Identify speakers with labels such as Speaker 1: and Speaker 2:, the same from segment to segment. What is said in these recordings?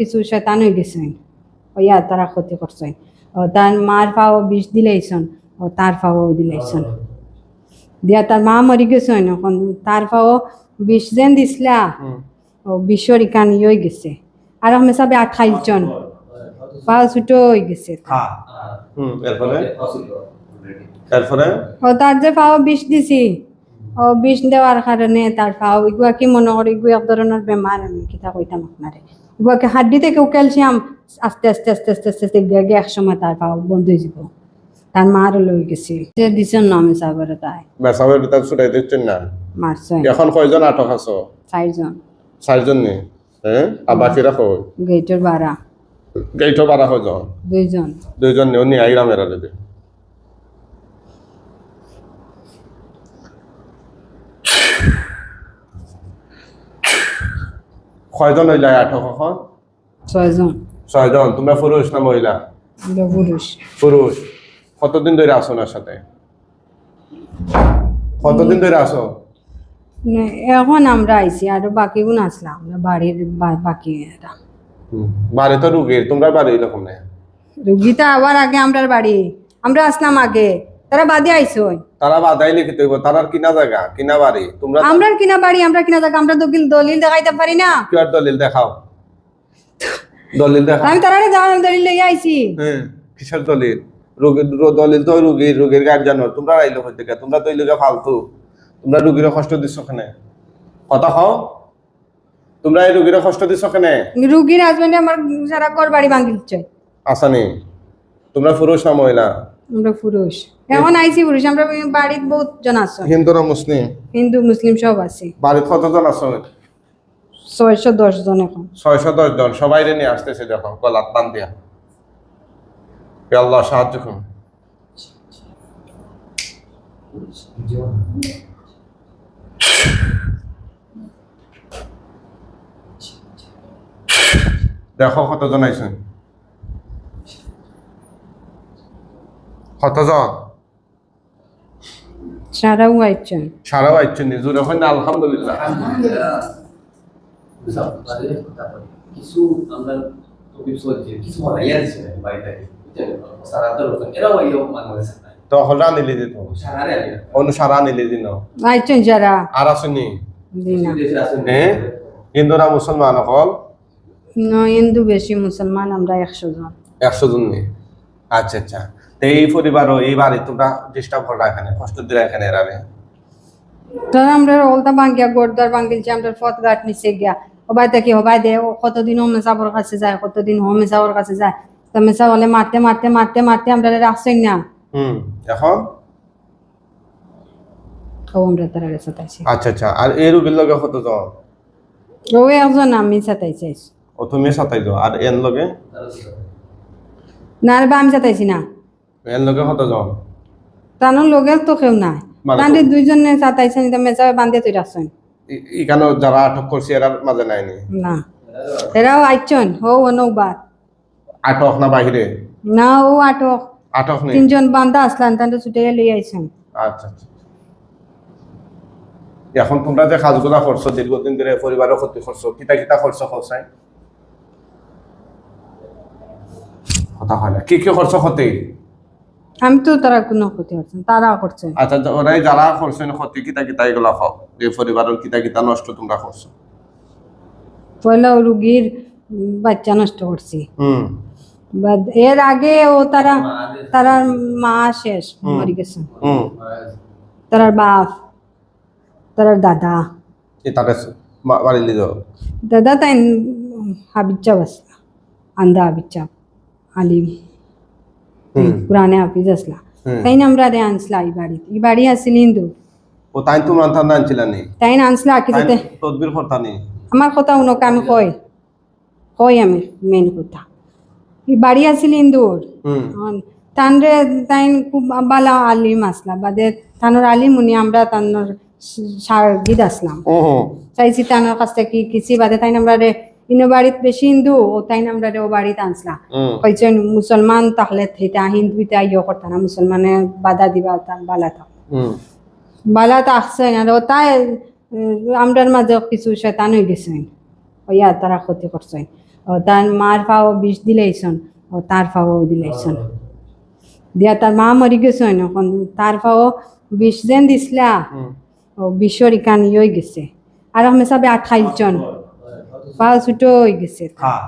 Speaker 1: কিছু শয়তান হয়ে গেছেন, ওইয়া তারা ক্ষতি করছেন। ও তার মার পাও বিষ দিলাইছন, ও তার পাও দিলাইছন, দিয়া তার মা মরি গেছেন, এখন তার পাও বিষ যেন দিছিলা, ও বিষর ইকান হয়ে গেছে। আর আমি সবে 28 জন পাও ছুটো হয়ে গেছে।
Speaker 2: এরপরে
Speaker 1: ও তার যে পাও বিষ দিছি, ও বিষ দেওয়ার কারণে তার পাও এগুলা কি মনে করি এগুলো এক ধরনের বেমার, আমি কিতা কইতাম আপনারে, এগুলাকে হাড্ডি থেকে ক্যালসিয়াম আস্তে আস্তে আস্তে আস্তে আস্তে আস্তে গিয়ে এক সময় তার পাও বন্ধ হয়ে যাব। তার মার লই গেছি যে দিছেন না আমি সাবরে তাই
Speaker 2: বেসাবের ভিতর ছুটাই দিচ্ছেন না।
Speaker 1: মারছে
Speaker 2: এখন কয়জন আটক আছো?
Speaker 1: 4 জন।
Speaker 2: 4 জন নি? হ্যাঁ, আর বাকিরা কই?
Speaker 1: গেটের বাড়া
Speaker 2: গেইটো বাড়া কয়জন?
Speaker 1: 2 জন।
Speaker 2: 2 জন নি আইরা মেরা দেবে। কয়জন হইলা আটক এখন?
Speaker 1: 6 জন।
Speaker 2: 6 জন। তোমরা পুরুষ না মহিলা?
Speaker 1: আমরা পুরুষ।
Speaker 2: পুরুষ। কতদিন ধরে আছো ওনার সাথে? কতদিন ধরে আছো?
Speaker 1: এখন আমরা আইছি, আর বাকি গুণ আসলাম আমরা বাড়ির বাকি এরা।
Speaker 2: বাড়ি তো রুগীর, তোমরা বাড়ি এরকম না?
Speaker 1: রুগীটা আবার আগে আমরার বাড়ি, আমরা আসলাম আগে, তারা বাদে আইছো।
Speaker 2: তারা বাধাই লিখিত হইব, তারার কিনা জায়গা কিনা বাড়ি, তোমরা
Speaker 1: আমরার কিনা বাড়ি, আমরা কিনা জায়গা, আমরা দলিল দেখাইতে পারি না।
Speaker 2: কি আর দলিল দেখাও? দলিল দেখাও।
Speaker 1: আমি তারা দলিল লইয়া আইছি।
Speaker 2: হ্যাঁ, কিসের দলিল? রোগীর দলিল তো রোগীর গার্জিয়ান, তোমরা আইলো হইতে কে? তোমরা তো ইলগা ফালতু, তোমরা রোগীর কষ্ট দিচ্ছ কেন? কথা কও, তোমরা এই রোগীর কষ্ট দিচ্ছ কেন?
Speaker 1: রুগীর হাজবেন্ড আমার সারা ঘর বাড়ি ভাঙি দিচ্ছে।
Speaker 2: আসানি, তোমরা পুরুষ না মহিলা?
Speaker 1: আমরা পুরুষ, এখন আইছি পুরুষ। আমরা বাড়িতে বহুত জন আছো,
Speaker 2: হিন্দু না মুসলিম?
Speaker 1: হিন্দু মুসলিম সব আছে।
Speaker 2: বাড়িতে কতজন আছো?
Speaker 1: 610 জন। এখন
Speaker 2: 610 জন। সবাই নিয়ে আসতেছে, দেখো গলাত টান দিয়া। আল্লাহ সাহায্য করুন। দেখো কতজন আইছেন, কতজন?
Speaker 1: সারাও আইছেন।
Speaker 2: সারাও আইছেন নিজুর এখন আলহামদুলিল্লাহ।
Speaker 3: কিছু আমরা কিছু হরাইয়া দিছে বাড়িতে, এরাও আইও বাংলাদেশে নাই
Speaker 2: তো হলা নিলে দিত
Speaker 3: সারারে আইয়া
Speaker 2: অনুসারা নিলে দিন
Speaker 1: আইছেন যারা
Speaker 2: আর আসেনি।
Speaker 1: দিনা
Speaker 2: হ্যাঁ, হিন্দুরা মুসলমান হল
Speaker 1: হিন্দু বেশি, মুসলমান আমরা 100 জন।
Speaker 2: 100 জন নেই। আচ্ছা আচ্ছা, তো এই পরিবারও এই বাড়ি তোমরা ডিস্টার্ব করলা, এখানে কষ্ট দিলা এখানে এরারে?
Speaker 1: ধর আমরা অলতা ভাঙ্গিয়া গোড়দার ভাঙ্গিলছি, আমরা পথ ঘাট নিচে গিয়া হবাই দেখি হবাই দে, ও কতদিন হোমে সাবর কাছে যায়, কতদিন হোমে সাবর কাছে যায়, তুমি সা বলে মারতে মারতে মারতে মারতে আমরা রাখছেন না।
Speaker 2: এখন
Speaker 1: আমরা তারা সাতাইছি।
Speaker 2: আচ্ছা আচ্ছা, আর এই রোগীর লগে কতজন?
Speaker 1: ও একজন, আমি সাতাইছি।
Speaker 2: ও তুমি 27 জন, আর এর লগে?
Speaker 1: না রে বা, আমি সাতাইছি না।
Speaker 2: এর লগে কতজন?
Speaker 1: তানোর লগে তো কেউ নাই, তাদের 2 জনে সাতাইছেন, মেজাবে বান্ধিয়ে তুই রাখছেন।
Speaker 2: এখানে যারা আটক করছে এরার মাঝে নাইনি?
Speaker 1: না, এরাও আইছেন। ও নৌবার
Speaker 2: আটক না বাহিরে?
Speaker 1: না, ও আটক।
Speaker 2: আটক নেই?
Speaker 1: 3 জন বান্ধা আসলেন, তাদের ছুটে লিয়ে আইছেন।
Speaker 2: আচ্ছা আচ্ছা, এখন তোমরা যে কাজগুলা করছো দীর্ঘদিন ধরে পরিবারের ক্ষতি করছো, কিতা কিতা করছো খরচাই? কথা হয় না, কি কি করছো ক্ষতি?
Speaker 1: আমি তো তারা কোনো ক্ষতি হচ্ছে, তারা করছে।
Speaker 2: আচ্ছা, ওরাই যারা করছেন ক্ষতি কিতা কিতা এগুলা খাও, এই পরিবারের কিতা কিতা নষ্ট তোমরা করছো?
Speaker 1: পয়লা রুগীর বাচ্চা নষ্ট করছি, এর আগে ও তারার মা শেষ মরে গেছে, তারার বাপ, তারার দাদা।
Speaker 2: বাড়ি লিজ
Speaker 1: দাদা তাই হাবিচ্চা বাস, আন্দা হাবিচ্চা আলিম পুরানে হাফিজ আসলা, তাই না আমরা রে আনসলা এই বাড়ি আসছিল হিন্দু।
Speaker 2: ও তাই তোমরা না আনছিলা নি?
Speaker 1: তাই না আনসলা কি যাতে
Speaker 2: তদবির করতা নি?
Speaker 1: আমার কথা উনকে আমি কই আমি মেন কথা, এই বাড়ি আসছিল হিন্দুর। তানরে তাই খুব বালা আলিম আসলা, বাদে তানোর আলিম উনি আমরা তানোর সারগিদ আসলাম, চাইছি তানোর কাছ থেকে কিছু বাদে তাই আমরা রে ইনো বাড়িত বেশি হিন্দু, ও তাই আমরা রে ও বাড়িতে আনসলা। কইছেন মুসলমান তাহলে থিতা হিন্দু ইয়ে করতা না, মুসলমানে বাধা দিবা বালা থাক বালা থাকছেন। আর তাই আমরার মাঝে কিছু শয়তান হয়ে গেছেন, ওইয়া তারা ক্ষতি করছেন। ও ও তার মার পাও বিষ দিলাইছন ও তার পাও দিলাইছন দিয়া তার মা মরি গেছেন এখন তার পাও বিষ যেন দিছিলা ও বিষর ইকান হয়ে গেছে আর আমি সবে আঠাইলছন পাও ছুটো হয়ে গেছে
Speaker 2: হ্যাঁ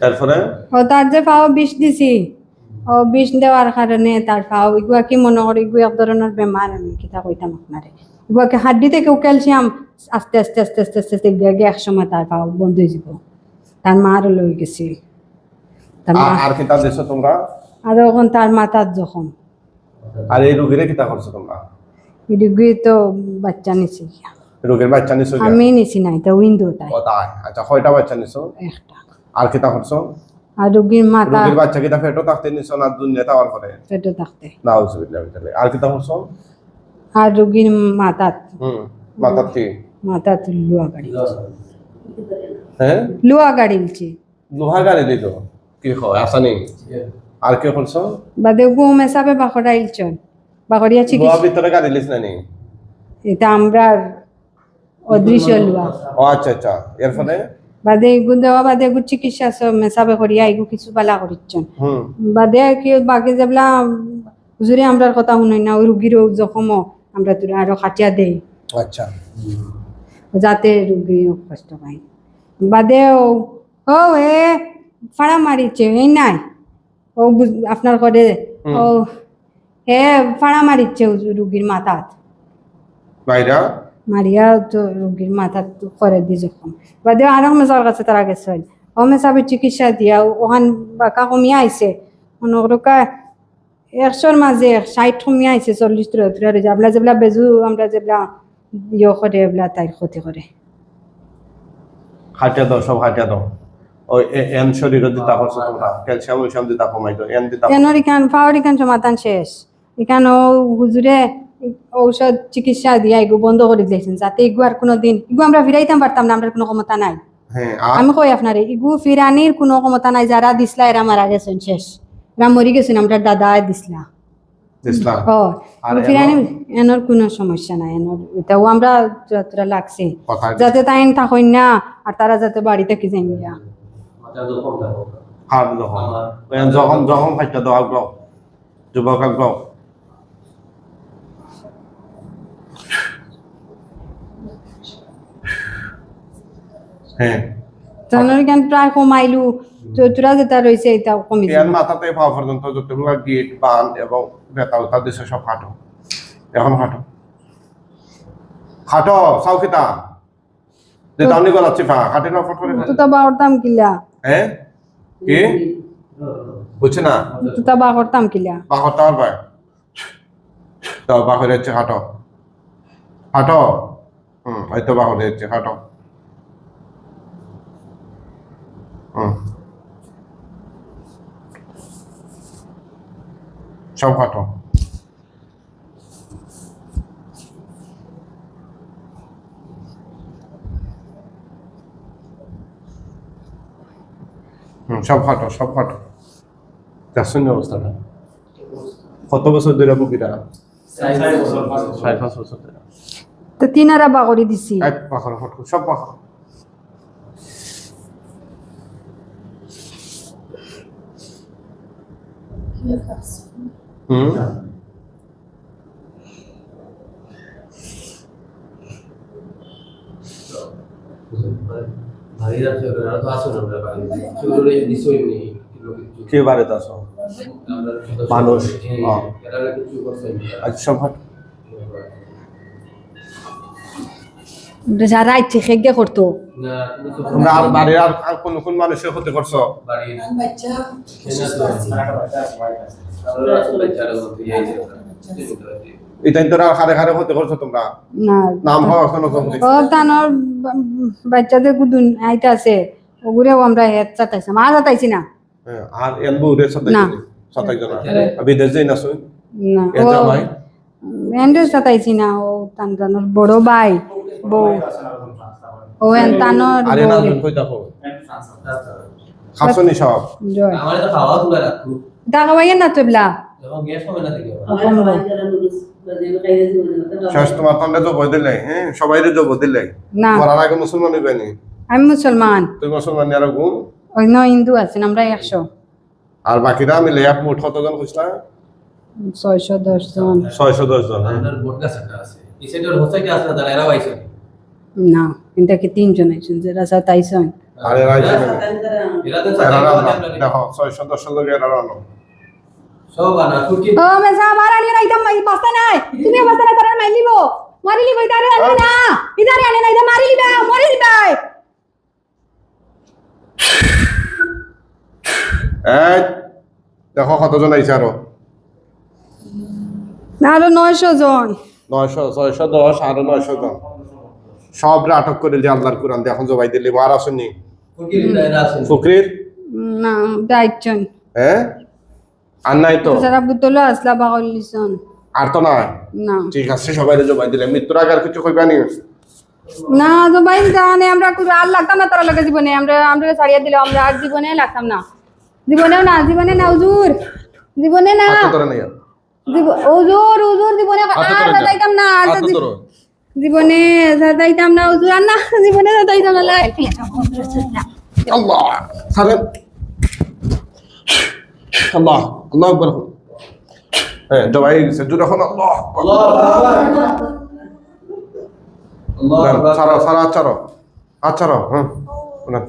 Speaker 2: এরপরে
Speaker 1: ও তার যে পাও বিষ দিছি ও বিষ দেওয়ার কারণে তার পাও এগুলা কি মনে করি এগুলো এক ধরনের বেমার আমি কিতা কইতাম আপনারে এগুলাকে হাড্ডি থেকে ক্যালসিয়াম আস্তে আস্তে আস্তে আস্তে আস্তে আস্তে গিয়ে এক সময় তার পাও বন্ধ হয়ে যাব তার মার লই গেছি তার মা
Speaker 2: আর কিতা দিছো তোমরা
Speaker 1: আর এখন তার মাথার যখন
Speaker 2: আর এই রোগীরে কিতা করছো তোমরা
Speaker 1: এদিকে তো বাচ্চা নিছি
Speaker 2: রোগীর বাচ্চা নিছো
Speaker 1: আমি নিছি নাই তো উইন্ডো তাই
Speaker 2: ও তাই আচ্ছা কয়টা বাচ্চা নিছো
Speaker 1: একটা
Speaker 2: আর কিতা করছো
Speaker 1: আর রোগীর মাথা
Speaker 2: রোগীর বাচ্চা কিতা পেটও থাকতে নিছো না দুনিয়া তাওয়ার পরে
Speaker 1: পেটে থাকতে
Speaker 2: নাউজুবিল্লাহ আর কিতা করছো
Speaker 1: আর রোগীর মাথাত
Speaker 2: মাথার কি
Speaker 1: মাথাত লুয়া গাড়ি
Speaker 2: হ্যাঁ
Speaker 1: লুয়া গাড়িলছি
Speaker 2: লোহা গাড়ি দিল কি হয় আসানি আর কি করছো
Speaker 1: বাদে গুম হিসাবে বাকড়াইলছন বাকড়িয়া
Speaker 2: লোহা
Speaker 1: চিকিৎসা
Speaker 2: ভিতরে গাড়ি লিস না নি
Speaker 1: এটা আমরা অদৃশ্য লুয়া
Speaker 2: ও আচ্ছা আচ্ছা এর ফলে
Speaker 1: বাদে এগু দেওয়া বাদে এগু চিকিৎসা সব মেসাবে করিয়া এগু কিছু পালা করিচ্ছন
Speaker 2: হুম
Speaker 1: বাদে কি বাকি যেগুলা হুজুরে আমরার কথা শুনাই না ওই রুগীর জখমও আমরা তোরা আরো খাটিয়া দেই
Speaker 2: আচ্ছা
Speaker 1: যাতে রুগী কষ্ট পায় বাদে ও এ ফাড়া মারিছে এই নাই ও আপনার করে ও হে ফাড়া মারিছে রুগীর মাথাত
Speaker 2: বাইরা
Speaker 1: মারিয়া তো রুগীর মাথা করে দি যখন বাদে আরো মেসার কাছে তারা গেছে ও মেসাবে চিকিৎসা দিয়া ওখান বাঁকা কমিয়া আইছে অনকা 100-র মাঝে 60 কমিয়া আইছে 40-30 আমরা যেগুলা বেজু আমরা যেগুলা ইয়ে করে এগুলা তাই ক্ষতি করে
Speaker 2: হাটিয়া দাও সব হাটিয়া দাও ওই এন শরীরে দিতা করছো তোমরা ক্যালসিয়াম দিতা কমাই দাও এন দিতা
Speaker 1: কেন ইখান পাওয়ার ইখান সমাধান শেষ ইখান ও হুজুরে ঔষধ চিকিৎসা দিয়া এগু বন্ধ করে দিয়েছেন যাতে এগু আর কোনো দিন এগু আমরা ফিরাইতাম পারতাম না আমরা কোনো ক্ষমতা নাই
Speaker 2: হ্যাঁ
Speaker 1: আমি কই আপনারে এগু ফিরানির কোনো ক্ষমতা নাই যারা দিসলা এরা মারা গেছেন শেষ এরা মরি গেছেন আমরা দাদা দিসলা
Speaker 2: ইসলাম
Speaker 1: ও
Speaker 2: আর
Speaker 1: ফিরানি এনর কোনো সমস্যা নাই এনর এটাও আমরা যতটা লাগছে
Speaker 2: কথা
Speaker 1: যাতে তাই থাকই না আর তারা যাতে বাড়িতে কি যাই না
Speaker 3: মাথার যখন থাকো
Speaker 2: হার যখন যখন যখন হাটিয়া দাও আগ্রহ যুবক আগ্রহ হ্যাঁ
Speaker 1: তানোর কেন প্রায় কমাইলু তোরা যেটা রয়েছে এটা কমি
Speaker 2: এর মাথাতে পাওয়া পর্যন্ত যতগুলো গিট বান এবং ব্যথা উঠা দিছে সব হাঁটো এখন হাঁটো হাঁটো সাউকিতা যেটা অনেক গলাচ্ছি ফা হাঁটে না ফট করে
Speaker 1: তো তা বা করতাম কিলা
Speaker 2: হ্যাঁ কি বুঝছে না
Speaker 1: তো তা বা করতাম কিলা
Speaker 2: বা করতে পারবে তো বা করে যাচ্ছে হাঁটো হাঁটো হয়তো বা করে যাচ্ছে হাঁটো সব হাঁটো সব হাঁটো সব হাঁটো দেখছেন অবস্থাটা কত বছর ধরে বুকিটা 4-5 বছর ধরে
Speaker 1: তো তিনারা বা করে দিছি
Speaker 2: এক পাখর হাঁটো সব পাখর
Speaker 3: ভাইরা ফেরা তো আসো না আমরা বাড়ি চুরে দিছই নি
Speaker 2: কে বাড়িতে আসো মানুষ
Speaker 3: এরা কিছু করছে
Speaker 2: আচ্ছা সব হাঁটো
Speaker 1: যারা ইচ্ছে খেগে করতো
Speaker 3: না
Speaker 2: তোমরা আর বাড়ির আর কোন কোন মানুষের ক্ষতি করছো
Speaker 3: বাড়ি
Speaker 4: বাচ্চা
Speaker 2: এটাই তোরা হারে হারে ক্ষতি করছো তোমরা
Speaker 1: না
Speaker 2: নাম হওয়া এখনো কম
Speaker 1: ও তানোর বাচ্চাদের গুদুন আইতা আছে ওগুরেও আমরা হেড চাটাইছি মা চাটাইছি না
Speaker 2: আর এন বউরে সাতাই জন বিদেশ যাই না শুন
Speaker 1: না
Speaker 2: এ
Speaker 1: ও
Speaker 2: জামাই
Speaker 1: এন্ডে চাটাইছি না ও তানোর বড় ভাই বউ ও এন তানোর
Speaker 2: আরে না কই দেখো খাসনি সব
Speaker 1: জয়
Speaker 3: আমার তো খাওয়া তুলে রাখু
Speaker 1: টাকা পাইয়েন না তো এবলা
Speaker 3: যখন গ্যাস হবে না দিকে
Speaker 2: শেষ তোমার তন্ডে জব দিলে হ্যাঁ সবাইরে জব দিলে
Speaker 1: না
Speaker 2: করার আগে মুসলমান হইবেনি
Speaker 1: আমি মুসলমান,
Speaker 2: তুমি মুসলমান আর গুণ
Speaker 1: অন্য হিন্দু আছেন, আমরা 100
Speaker 2: আর বাকিরা মিলে এক মোট কতজন কইছলা
Speaker 1: 610 জন।
Speaker 2: 610 জন হ্যাঁ
Speaker 3: আপনার বোর্ড গাছ একটা আছে এই সাইডের হোসাইডে আছে না তারা এরাও আইছে
Speaker 1: না, কিন্তু কি 3 জন আছেন, যারা 27 জন।
Speaker 2: আরে রাইছে
Speaker 3: এরা তো
Speaker 2: এরা
Speaker 3: সাথে
Speaker 2: দেখো 610 লোক এরা রানো
Speaker 3: সব আনা ফুরকি
Speaker 1: ও মেসা মারা নিয়ে একদম বাস্তা নাই, তুমি বাস্তা না তারা মারি লিবো, মারি লিবো, ইদারে আনে না, ইদারে আনে না, ইদা মারি লিবা, মারি লিবা।
Speaker 2: এই দেখো কতজন আইছে আরো
Speaker 1: না, আরো 900 জন।
Speaker 2: 610 আরো 900 জন সবরে আটক করে দিলে আল্লাহর কোরআন দিয়ে এখন জবাই দিলে আর আসেননি
Speaker 3: ফুরকি এরা আছে
Speaker 2: ফকরির
Speaker 1: না, 2 জন।
Speaker 2: হ্যাঁ আর নাই তো
Speaker 1: যারা বুতলো আসলা বাগলিছন।
Speaker 2: আর তো না
Speaker 1: না
Speaker 2: ঠিক আছে সবাই জবাই দিলে মৃত্যুর আগে আর কিছু কইবা নি
Speaker 1: না, তো ভাই জানে আমরা আর লাগতাম না তারা লাগে জীবনে, আমরা ছাড়িয়ে দিলে আমরা আর জীবনে লাগতাম না, জীবনেও না, জীবনে না হুজুর, জীবনে না,
Speaker 2: হাত ধরে নাই
Speaker 1: হুজুর, হুজুর জীবনে আর যাইতাম না, আর
Speaker 2: হাত ধরো
Speaker 1: জীবনে যাইতাম না হুজুর, আর না জীবনে যাইতাম না।
Speaker 2: আল্লাহ সালেম আল্লাহ আল্লাহু আকবার হ্যাঁ জবাই গেছে জোরে এখন আল্লাহ
Speaker 3: আল্লাহু আকবার আল্লাহু আকবার
Speaker 2: সারা সারা আচ্ছা হ্যাঁ না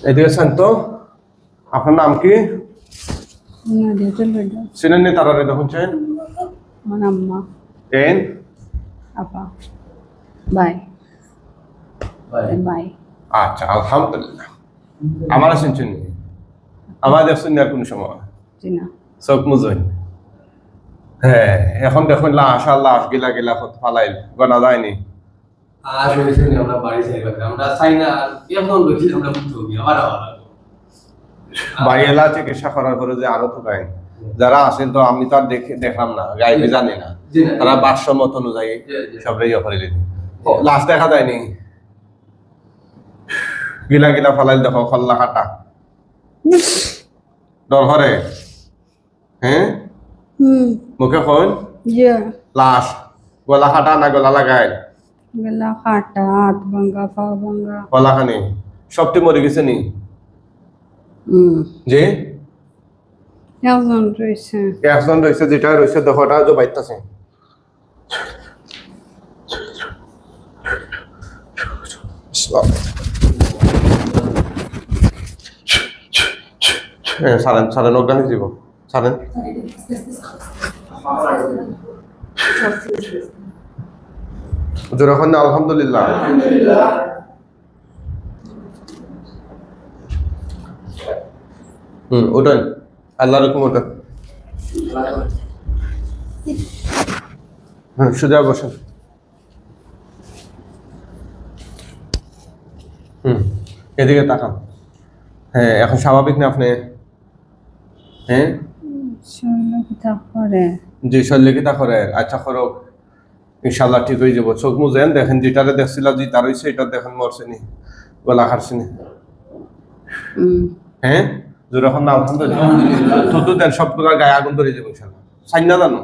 Speaker 2: এদিকে শান্ত আপনার নাম কি চিনেন নি তারারে দেখুন চেন
Speaker 1: আমার আম্মা,
Speaker 2: এন
Speaker 1: আপা, বাই
Speaker 3: ভাই
Speaker 1: বাই।
Speaker 2: আচ্ছা আলহামদুলিল্লাহ আমার শুনছেন আমার দেখছেন আর কোন সময়
Speaker 1: জি না,
Speaker 2: চোখ মুজইন হ্যাঁ এখন দেখুন লাশ আর লাশ গিলা গিলা কত ফালাইল গনা যায়নি
Speaker 3: আজ হইছে আমরা বাড়ি যাইবা আমরা চাই না এখন লইছি আমরা বুঝতে হবে আবার
Speaker 2: বাইরেলা চিকিৎসা করার পরে যে আরো তো গাইন যারা আছেন তো আমি তো আর দেখলাম না গাইবে জানি না
Speaker 3: জি না।
Speaker 2: তারা বাসমত অনুযায়ী সবরে ইয়ে করে দিন লাশ দেখা যায়নি গিলা গিলা ফালাইল দেখো খল্লা কাটা ডর হরে হ্যাঁ মুখে কইন
Speaker 1: ইয়ে
Speaker 2: লাশ গলা কাটা না গলা লাগাইল
Speaker 1: গলা কাটা, হাত ভাঙ্গা, পা ভাঙ্গা।
Speaker 2: গলা খানি সবটি মরে গেছে নি যে
Speaker 1: একজন রয়েছে,
Speaker 2: একজন রয়েছে যেটা রয়েছে দেখোটা যে বাইতাছে সারেন অজ্ঞানী জীব সারেন যখন আলহামদুলিল্লাহ ওটাই আল্লাহ রকম ওটা সোজা বসেন এদিকে তাকান হ্যাঁ এখন স্বাভাবিক না আপনি হ্যাঁ
Speaker 1: শৈলকিতা করে
Speaker 2: জি শল্যকিতা করে আচ্ছা করো ইনশাল্লাহ ঠিক হয়ে যাবো চোখ মুজেন দেখেন যেটারে দেখছিল যে তার হয়েছে এটা দেখেন মরছেনি গলা খারছেনি হ্যাঁ যখন না আলহামদুলিল্লাহ তুতু দেন সবগুলোর গায়ে আগুন ধরে যাবো ইনশাল্লাহ সাইন না জানো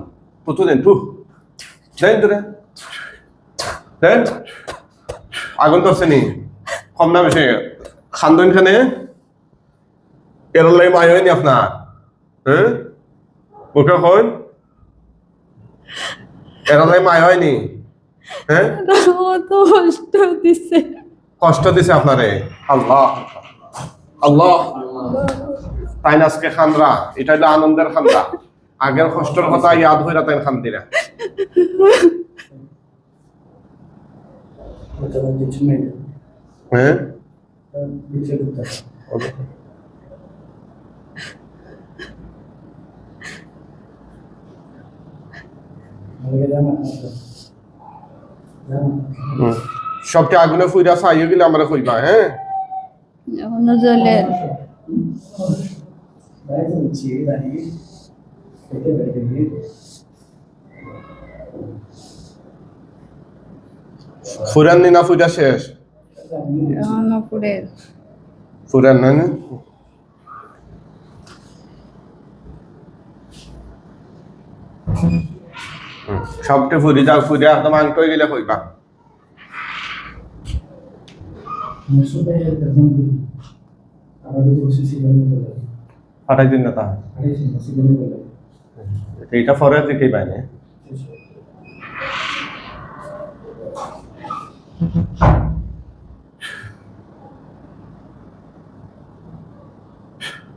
Speaker 2: তুতু দেন তু দেন তোরে দেন আগুন ধরছে নি কম না বেশি খান্দন খানে এরলাই মায় হয়নি আপনার হ্যাঁ মুখে কন এরলাই মায় হয়নি হ্যাঁ
Speaker 1: তো কষ্ট দিছে,
Speaker 2: কষ্ট দিছে আপনারে আল্লাহ আল্লাহ তাই না আজকে খানরা এটা হলো আনন্দের খানরা আগের কষ্টের কথা ইয়াদ হইরা তাই খান্দিরা হ্যাঁ সবটা আগুনে ফুইরা চাইয়ে গেলে আমরা কইবা হ্যাঁ
Speaker 1: এখনো জ্বলে।
Speaker 2: ফুরান নি না ফুইরা শেষ
Speaker 1: এখনো পুড়ে।
Speaker 2: ফুরান না না সবটা ফুরি যাও ফুরিয়া একদম আংট হয়ে গেলে কইবা ফাটাই দিন না তা এইটা পরে দিকেই পাইনি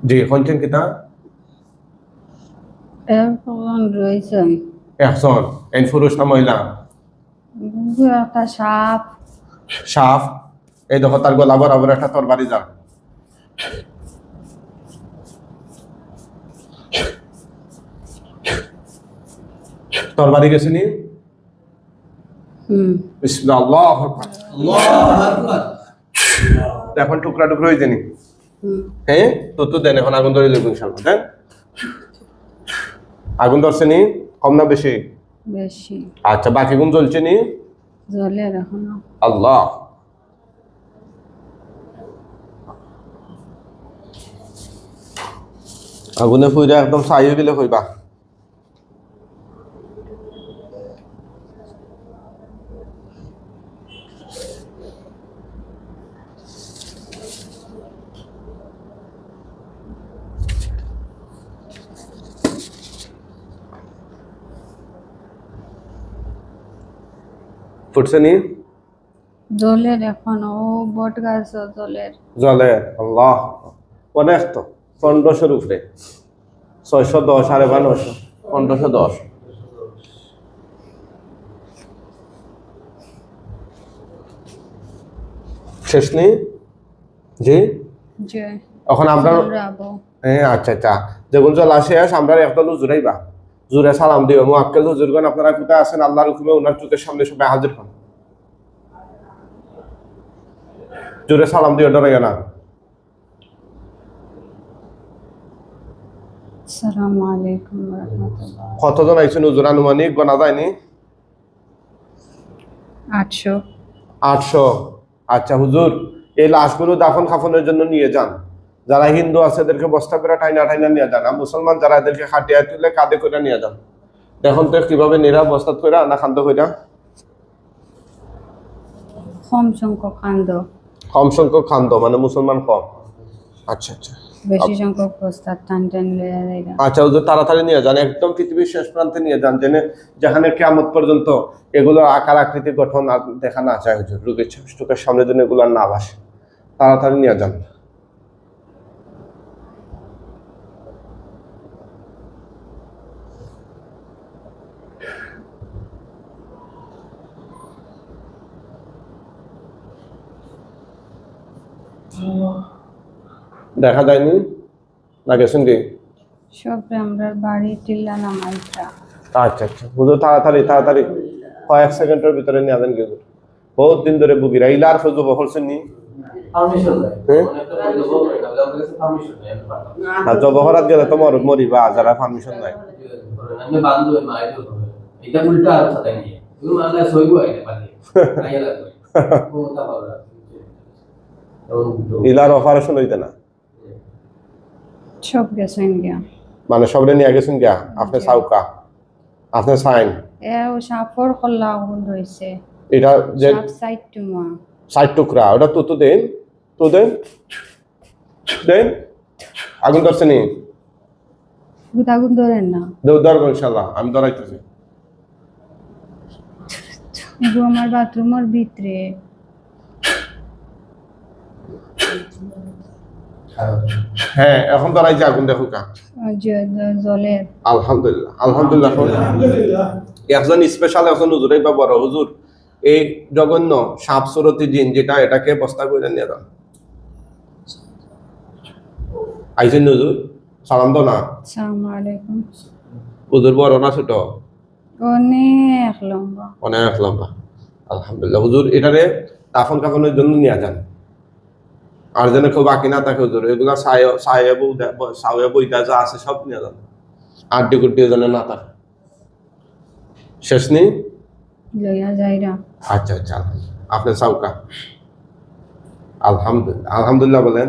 Speaker 2: জি কোনছেন কিতা
Speaker 1: এখন রয়েছে
Speaker 2: একজন এন পুরুষ না মহিলা
Speaker 1: একটা সাপ
Speaker 2: সাপ এই দেখো তার গলা বরাবর একটা তরবারি যান তরবারি গেছে নি বিসমিল্লাহ আল্লাহু আকবার
Speaker 3: আল্লাহু আকবার
Speaker 2: এখন টুকরা টুকরা হয়ে যানি হ্যাঁ তো দেন এখন আগুন ধরে লইব ইনশাআল্লাহ দেন আগুন ধরছে নি কম না বেশি
Speaker 1: বেশি
Speaker 2: আচ্ছা বাকি গুণ জ্বলছে নি
Speaker 1: জলে এখনো
Speaker 2: আল্লাহ আগুনে ফুইরা একদম ছাই হয়ে গেলে কইবা ফুটছে নি
Speaker 1: জলের এখনো বট গাছ জলের
Speaker 2: জলে আল্লাহ অনেক তো 1500 উপরে 610 সাড়ে 1200 1510 শেষ নেই জি
Speaker 1: যে
Speaker 2: এখন আমরা
Speaker 1: রাবো
Speaker 2: হ্যাঁ আচ্ছা আচ্ছা যখন জল আসে আমরা একদল জুড়াইবা জুড়ে সালাম দিও মুআক্কেল হুজুরগণ আপনারা কোথায় আছেন আল্লাহর হুকুমে ওনার চোখের সামনে সবাই হাজির হন জোরে সালাম দিও ডরাইও না
Speaker 1: আসসালামু আলাইকুম ওয়া রাহমাতুল্লাহ
Speaker 2: কতজন আইছেন হুজুর আনুমানিক গোনা যায়নি
Speaker 1: 800
Speaker 2: 800 আচ্ছা হুজুর এই লাশগুলো দাফন কাফনের জন্য নিয়ে যান যারা হিন্দু আছে এদেরকে বস্তা করে টাইনা টাইনা নিয়ে যান আর মুসলমান যারা এদেরকে খাটিয়া তুলে কাঁধে করে নিয়ে যান দেখুন তো কিভাবে নিরা বস্তা করে না খান্ত কইরা
Speaker 1: কম সংখ্যক খান্দ
Speaker 2: কম সংখ্যক খান্ত মানে মুসলমান কম আচ্ছা আচ্ছা
Speaker 1: বেশি সংখ্যক প্রস্তাব টান টান লইয়া যাইরা
Speaker 2: আচ্ছা হুজুর তাড়াতাড়ি নিয়ে যান একদম পৃথিবীর শেষ প্রান্তে নিয়ে যান যেখানে কিয়ামত পর্যন্ত এগুলো আকার আকৃতি গঠন আর দেখা না যায় হুজুর রোগীর চোখের সামনে যেন এগুলো আর না ভাসে তাড়াতাড়ি নিয়ে যান দেখা যায়নি না গেছেন কি
Speaker 1: সব আমরা বাড়ি টিল্লা নামাইতা
Speaker 2: আচ্ছা আচ্ছা হুজুর তাড়াতাড়ি তাড়াতাড়ি কয়েক সেকেন্ডের ভিতরে নিয়ে যান কি হুজুর বহুত দিন ধরে বুগিরা ইলার ফজু বলছেন নি
Speaker 3: পারমিশন নাই
Speaker 2: হ্যাঁ?
Speaker 3: অনেকটা পয়সা বলবে না আমাদের কাছে পারমিশন নাই আমি পারতাম
Speaker 2: আর জবহরাত গেলে তো মরিবা যারা পারমিশন নাই
Speaker 3: আমি বান্ধব মাইতো এটা উল্টা আর সাথে নিয়ে তুমি মানে সইবো আইতে পারি আইয়া লাগবে ও তা ভালো
Speaker 2: ইলার অপারেশন হইতে না
Speaker 1: সব গেছেন গিয়া
Speaker 2: মানে সবরে নিয়ে গেছেন গিয়া আপনি সাউকা আপনি সাইন
Speaker 1: ও সাপর কল্লা আগুন রইছে
Speaker 2: এটা যে
Speaker 1: সাপ সাইড টুমা
Speaker 2: 60 টুকরা ওটা তো দেন দেন আগুন ধরছে নি
Speaker 1: আগুন ধরেন না
Speaker 2: ধরবো ইনশাল্লাহ আমি ধরাইতেছি
Speaker 1: এগো আমার বাথরুমের ভিতরে
Speaker 2: হ্যাঁ এখন ধরাইছে আগুন দেখো কা
Speaker 1: জলের
Speaker 2: আলহামদুলিল্লাহ আলহামদুলিল্লাহ একজন স্পেশাল একজন হুজুরাই বা বড় হুজুর এই জঘন্য সাপ সুরতি জিন যেটা এটাকে বস্তা করে নিয়ে যান আইছেন হুজুর সালাম দাও না
Speaker 1: আসসালামু আলাইকুম
Speaker 2: হুজুর বড় না ছোট
Speaker 1: অনেক লম্বা
Speaker 2: অনেক লম্বা আলহামদুলিল্লাহ হুজুর এটারে দাফন কাফনের জন্য নিয়ে যান আর যেন কেউ বাকি না থাকে হুজুর এগুলা সাহেব বইটা যা আছে সব নিয়ে যান আড্ডি কুড্ডি যেন না থাকে শেষ নেই
Speaker 1: লইয়া যাইরা
Speaker 2: আচ্ছা আচ্ছা আপনি সাউকা আলহামদুলিল্লাহ আলহামদুলিল্লাহ বলেন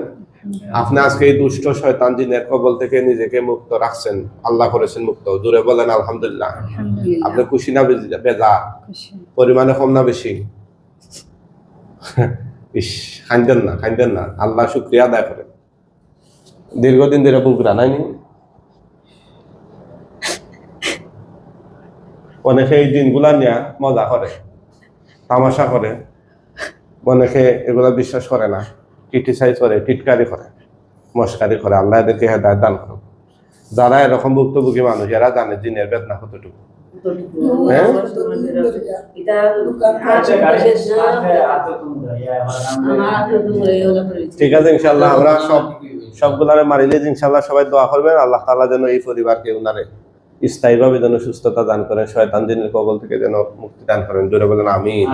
Speaker 2: আপনি আজকে এই দুষ্ট শয়তান জিনের কবল থেকে নিজেকে মুক্ত রাখছেন আল্লাহ করেছেন মুক্ত জোরে বলেন আলহামদুলিল্লাহ
Speaker 1: আলহামদুলিল্লাহ
Speaker 2: আপনি খুশি না বেজা
Speaker 1: খুশি
Speaker 2: পরিমাণে কম না বেশি ইস, খাইতেন না, আল্লাহ শুক্রিয়া আদায় করেন। দীর্ঘদিন ধরে বুক রানায়নি। অনেকে এই দিনগুলা নিয়ে মজা করে, তামাশা করে, অনেকে এগুলা বিশ্বাস করে না, ক্রিটিসাইজ করে, টিটকারি করে, মস্কারি করে। আল্লাহ এদেরকে হেদায়েত দান করুন। যারা এরকম ভুক্তভোগী মানুষ, এরা জানে জিনের বেদনা কতটুকু। হ্যাঁ, ঠিক আছে, ইনশাল্লাহ আমরা সবগুলারে মারিলে ইনশাল্লাহ সবাই দোয়া করবেন আল্লাহ তাআলা যেন এই পরিবারকে উনারে স্থায়ীভাবে যেন সুস্থতা দান করেন, শয়তান জিনের কবল থেকে যেন মুক্তি দান করেন। জোরে বলেন আমিন।